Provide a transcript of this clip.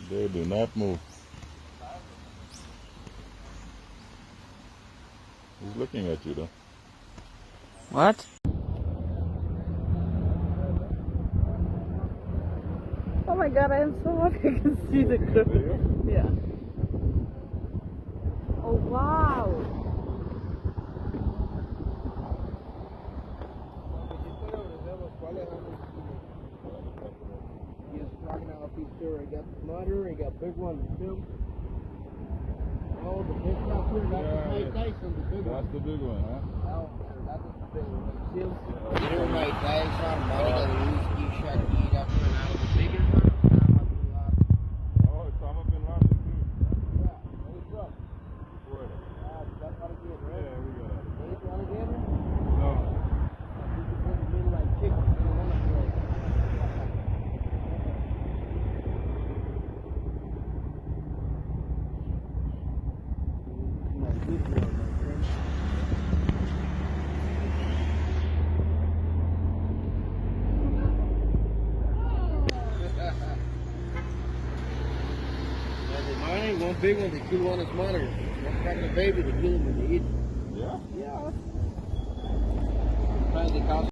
They do not move. He's looking at you though. What? Oh my god, I am so happy I can see the clip. Yeah. Oh wow. I got smaller, I got big ones too. Oh, the big stuff here, that's the Mike Tyson, the big one. That's the big one, huh? Oh, that's the big one. Here, Mike Tyson, money got a whiskey shot eat up here now. The biggest one, Oh, it's Osama bin Laden too. yeah, what's up? Where? That's what I get, right? Yeah, we got it. You want to get it? No. You can put it in like chicken, you don't want to throw it. One big one, they kill one smaller. One pregnant baby, they kill them when they eat. Yeah? Yeah. Finally,